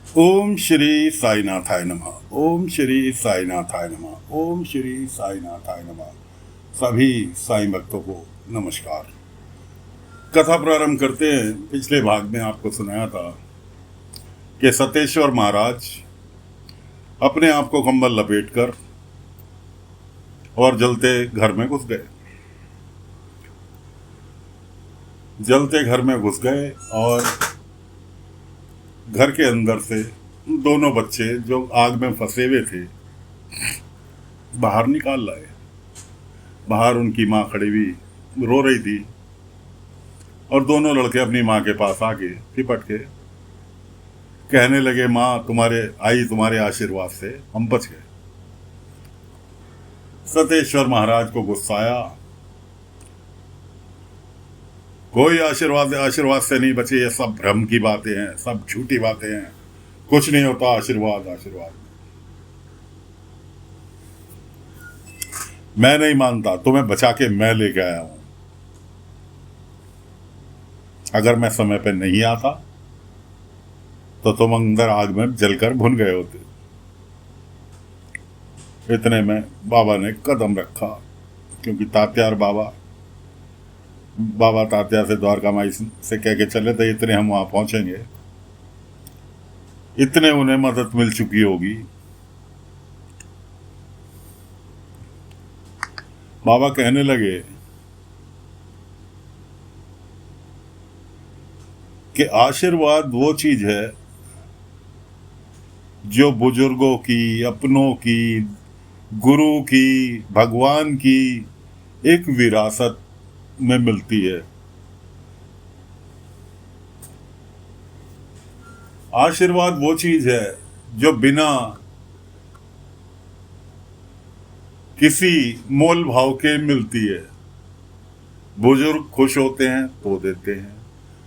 ओम श्री साईनाथाय नमः। ओम श्री साईनाथाय नमः। ओम श्री साईनाथाय नमः। सभी साईं भक्तों को नमस्कार। कथा प्रारंभ करते हैं। पिछले भाग में आपको सुनाया था कि सतेश्वर महाराज अपने आप को कंबल लपेटकर और जलते घर में घुस गए। जलते घर में घुस गए और घर के अंदर से दोनों बच्चे जो आग में फंसे हुए थे बाहर निकाल लाए। बाहर उनकी माँ खड़ी हुई रो रही थी और दोनों लड़के अपनी माँ के पास आके लिपट के कहने लगे, माँ तुम्हारे आशीर्वाद से हम बच गए। सतेश्वर महाराज को गुस्सा आया। कोई आशीर्वाद से नहीं बचे, ये सब भ्रम की बातें हैं, सब झूठी बातें हैं, कुछ नहीं होता आशीर्वाद। मैं नहीं मानता, तुम्हें बचा के मैं लेके आया हूं। अगर मैं समय पे नहीं आता तो तुम अंदर आग में जलकर भुन गए होते। इतने में बाबा ने कदम रखा, क्योंकि बाबा तात्या से द्वारका माई से कह के चले थे इतने हम वहां पहुंचेंगे, इतने उन्हें मदद मिल चुकी होगी। बाबा कहने लगे कि आशीर्वाद वो चीज है जो बुजुर्गों की, अपनों की, गुरु की, भगवान की एक विरासत में मिलती है। आशीर्वाद वो चीज है जो बिना किसी मोल भाव के मिलती है। बुजुर्ग खुश होते हैं तो देते हैं,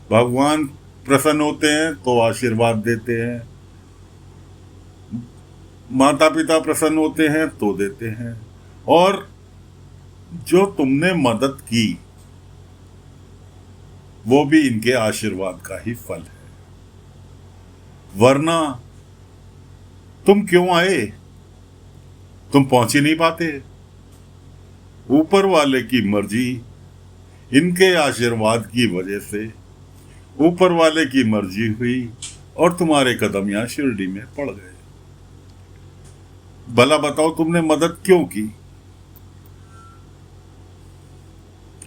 भगवान प्रसन्न होते हैं तो आशीर्वाद देते हैं, माता पिता प्रसन्न होते हैं तो देते हैं। और जो तुमने मदद की वो भी इनके आशीर्वाद का ही फल है, वरना तुम क्यों आए? तुम पहुंच ही नहीं पाते। ऊपर वाले की मर्जी, इनके आशीर्वाद की वजह से ऊपर वाले की मर्जी हुई और तुम्हारे कदम यहां शिरडी में पड़ गए। भला बताओ तुमने मदद क्यों की?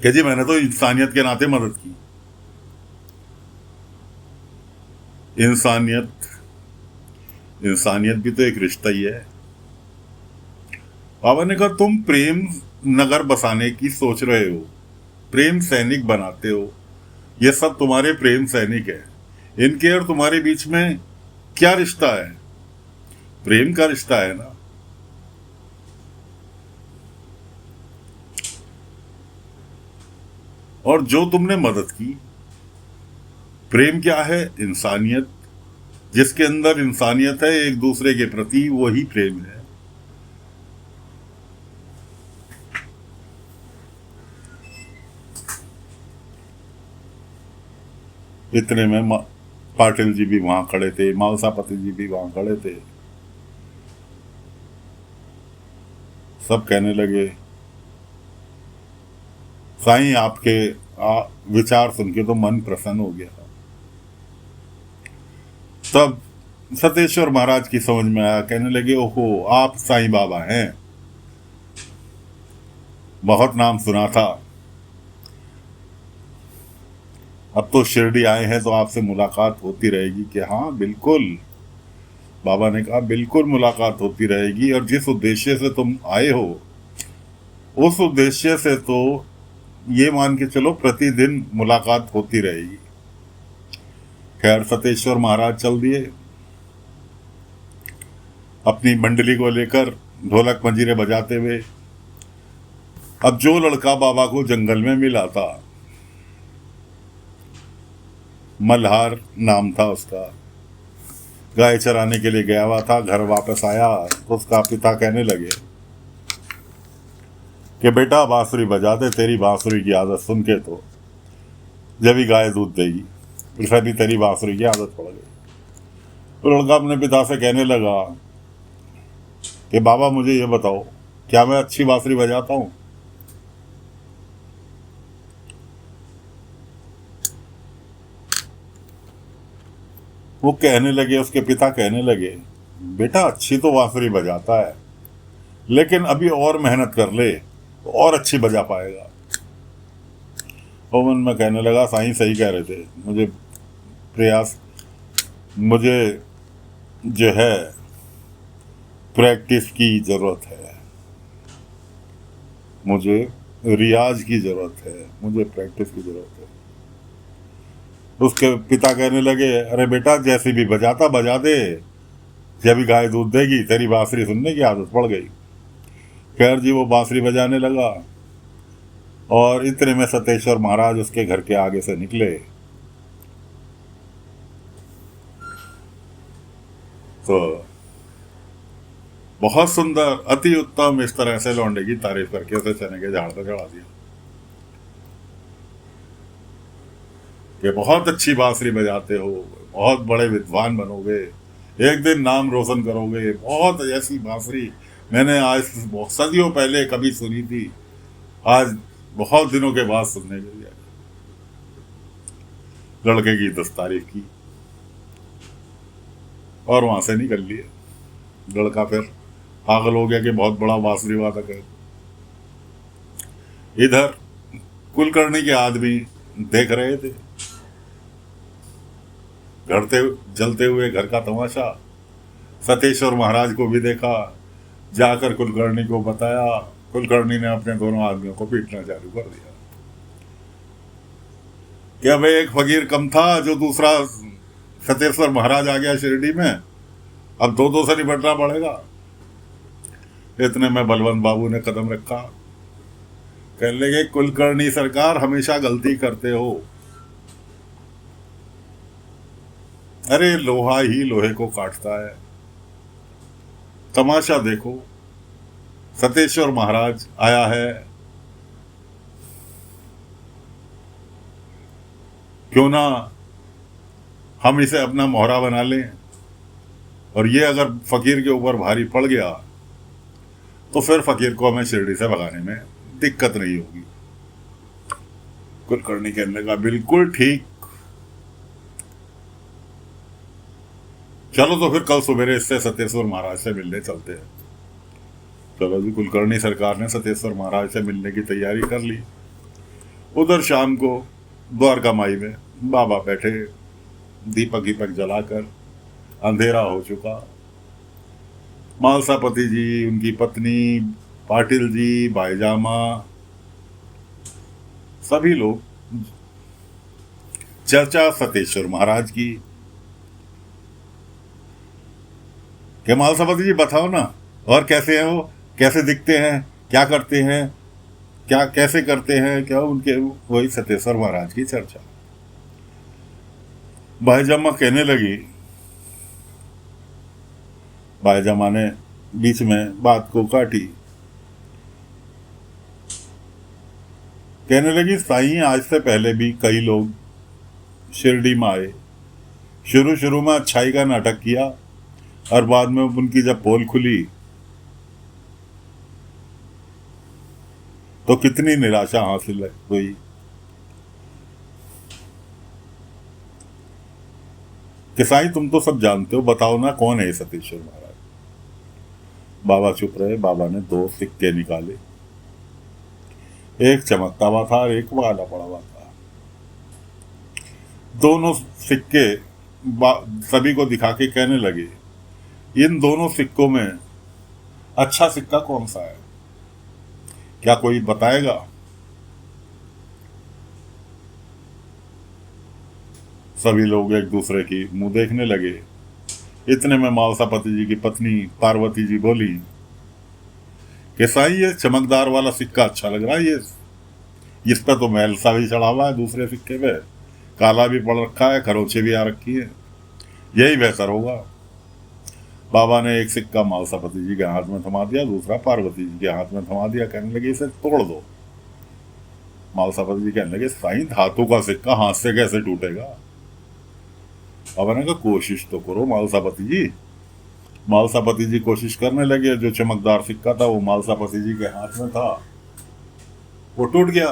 कि जी मैंने तो इंसानियत के नाते मदद की। इंसानियत भी तो एक रिश्ता ही है। बाबा ने कहा तुम प्रेम नगर बसाने की सोच रहे हो, प्रेम सैनिक बनाते हो, ये सब तुम्हारे प्रेम सैनिक है। इनके और तुम्हारे बीच में क्या रिश्ता है? प्रेम का रिश्ता है ना। और जो तुमने मदद की, प्रेम क्या है? इंसानियत। जिसके अंदर इंसानियत है एक दूसरे के प्रति, वही प्रेम है। इतने में पाटिल जी भी वहां खड़े थे, मालसापति जी भी वहां खड़े थे। सब कहने लगे, साईं आपके विचार सुन के तो मन प्रसन्न हो गया। तब सतेश्वर महाराज की समझ में आया, कहने लगे, ओहो आप साईं बाबा हैं, बहुत नाम सुना था। अब तो शिरडी आए हैं तो आपसे मुलाकात होती रहेगी। कि हाँ बिल्कुल। बाबा ने कहा बिल्कुल मुलाकात होती रहेगी, और जिस उद्देश्य से तुम आए हो उस उद्देश्य से तो ये मान के चलो प्रतिदिन मुलाकात होती रहेगी। खैर सतेश्वर महाराज चल दिए अपनी मंडली को लेकर, ढोलक मंजीरे बजाते हुए। अब जो लड़का बाबा को जंगल में मिला था, मल्हार नाम था उसका, गाय चराने के लिए गया हुआ था, घर वापस आया तो उसका पिता कहने लगे कि बेटा बांसुरी बजा दे, तेरी बांसुरी की आदत सुन के तो जब ही गाय दूध देगी, फिर भी तेरी बांसुरी की आदत पड़ गई। तो लड़का अपने पिता से कहने लगा कि बाबा मुझे ये बताओ, क्या मैं अच्छी बांसुरी बजाता हूँ? वो कहने लगे, उसके पिता कहने लगे, बेटा अच्छी तो बांसुरी बजाता है, लेकिन अभी और मेहनत कर ले तो और अच्छी बजा पाएगा। वो मन में कहने लगा, साईं सही कह रहे थे, मुझे जो है प्रैक्टिस की ज़रूरत है, मुझे रियाज की ज़रूरत है, मुझे प्रैक्टिस की ज़रूरत है। उसके पिता कहने लगे, अरे बेटा जैसे भी बजाता बजा दे, जब भी गाय दूध देगी तेरी बांसुरी सुनने की आदत पड़ गई। खैर जी वो बांसुरी बजाने लगा और इतने में सतेश्वर महाराज उसके घर के आगे से निकले। तो बहुत सुंदर, अति उत्तम, इस तरह से लौंडे की तारीफ करके उसे चने के झाड़ पर चढ़ा दिया कि बहुत अच्छी बांसुरी बजाते हो, बहुत बड़े विद्वान बनोगे, एक दिन नाम रोशन करोगे। बहुत ऐसी बांसुरी मैंने आज सदियों पहले कभी सुनी थी, आज बहुत दिनों के बाद सुनने के लिए। लड़के की 10 तारीफ की और वहां से निकल लिए। लड़का फिर पागल हो गया कि बहुत बड़ा बांसुरी वादक है। इधर कुलकर्णी के आदमी देख रहे थे घड़ते जलते हुए घर का तमाशा। सतेश्वर महाराज को भी देखा, जाकर कुलकर्णी को बताया। कुलकर्णी ने अपने दोनों आदमियों को पीटना चालू कर दिया कि अब एक फकीर कम था, जो दूसरा सतेश्वर महाराज आ गया शिरडी में, अब दो से निपटना पड़ेगा। इतने में बलवंत बाबू ने कदम रखा, कहने लगे, कुलकर्णी सरकार हमेशा गलती करते हो। अरे लोहा ही लोहे को काटता है, तमाशा देखो, सतेश्वर महाराज आया है, क्यों ना हम इसे अपना मोहरा बना लें, और ये अगर फकीर के ऊपर भारी पड़ गया तो फिर फकीर को हमें शिरडी से भगाने में दिक्कत नहीं होगी। कुलकर्णी कहने लगा, बिल्कुल ठीक, चलो तो फिर कल सवेरे इससे सतेश्वर महाराज से मिलने चलते हैं। चलो जी, कुलकर्णी सरकार ने सतेश्वर महाराज से मिलने की तैयारी कर ली। उधर शाम को द्वारका माई में बाबा बैठे, दीपक जलाकर, अंधेरा हो चुका। मालसापति जी, उनकी पत्नी, पाटिल जी, भाईजामा, सभी लोग चर्चा सतेश्वर महाराज की कि मालसापति जी बताओ ना, और कैसे हैं वो, कैसे दिखते हैं, क्या करते हैं, क्या कैसे करते हैं, क्या उनके, वही सतेश्वर महाराज की चर्चा। भाईजामा कहने लगी, भाईजामा ने बीच में बात को काटी, कहने लगी, साईं आज से पहले भी कई लोग शिरडी में आए, शुरू में अच्छाई का नाटक किया, और बाद में उनकी जब पोल खुली तो कितनी निराशा हासिल हुई। कि साईं तुम तो सब जानते हो, बताओ ना कौन है सतेश्वर महाराज। बाबा चुप रहे। बाबा ने 2 सिक्के निकाले, एक चमकता हुआ था और एक वाला पड़ा हुआ था। दोनों सिक्के सभी को दिखा के कहने लगे, इन दोनों सिक्कों में अच्छा सिक्का कौन सा है, क्या कोई बताएगा? सभी लोग एक दूसरे की मुंह देखने लगे। इतने में मालसापति जी की पत्नी पार्वती जी बोली कि साईं ये चमकदार वाला सिक्का अच्छा लग रहा है, ये इस पर तो मैल सा भी चढ़ा हुआ है, दूसरे सिक्के पे काला भी पड़ रखा है, खरोंचे भी आ रखी है, यही बेहतर होगा। बाबा ने एक सिक्का मालसापति जी के हाथ में थमा दिया, दूसरा पार्वती जी के हाथ में थमा दिया। कहने लगे, इसे तोड़ दो। मालसापति जी कहने लगे, साईं धातु का सिक्का हाथ से कैसे टूटेगा? बाबा ने कहा कोशिश तो करो मालसापति जी। मालसापति जी कोशिश करने लगे। जो चमकदार सिक्का था वो मालसापति जी के हाथ में था, वो टूट गया।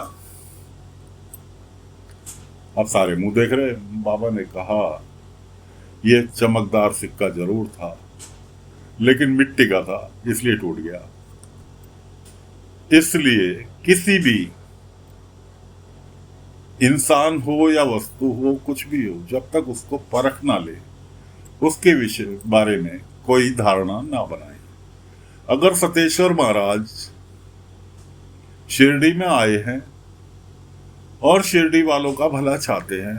अब सारे मुंह देख रहे। बाबा ने कहा ये चमकदार सिक्का जरूर था, लेकिन मिट्टी का था इसलिए टूट गया। इसलिए किसी भी इंसान हो या वस्तु हो, कुछ भी हो, जब तक उसको परख ना ले, उसके विषय बारे में कोई धारणा ना बनाए। अगर सतेश्वर महाराज शिरडी में आए हैं और शिरडी वालों का भला चाहते हैं,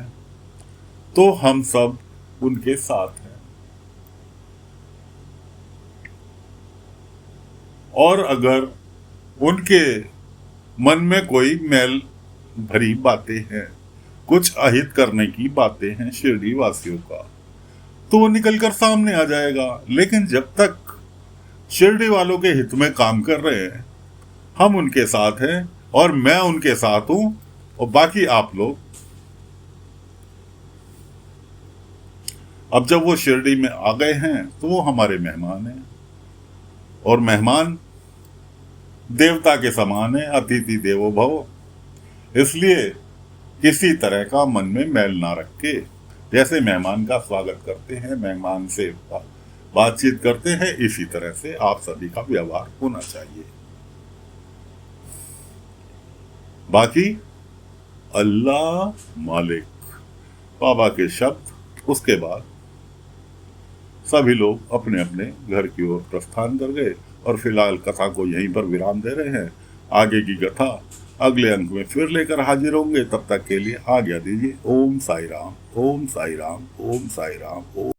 तो हम सब उनके साथ हैं। और अगर उनके मन में कोई मैल भरी बातें हैं, कुछ अहित करने की बातें हैं शिरडी वासियों का, तो वो निकलकर सामने आ जाएगा। लेकिन जब तक शिरडी वालों के हित में काम कर रहे हैं, हम उनके साथ हैं और मैं उनके साथ हूं, और बाकी आप लोग। अब जब वो शिरडी में आ गए हैं तो वो हमारे मेहमान हैं, और मेहमान देवता के समान है, अतिथि देवो भव। इसलिए किसी तरह का मन में मैल ना रख के, जैसे मेहमान का स्वागत करते हैं, मेहमान से बातचीत करते हैं, इसी तरह से आप सभी का व्यवहार होना चाहिए। बाकी अल्लाह मालिक, बाबा के शब्द। उसके बाद सभी लोग अपने अपने घर की ओर प्रस्थान कर गए, और फिलहाल कथा को यहीं पर विराम दे रहे हैं। आगे की कथा अगले अंक में फिर लेकर हाजिर होंगे। तब तक के लिए आज्ञा दीजिए। ओम साई राम, ओम साई राम, ओम साई राम, ओम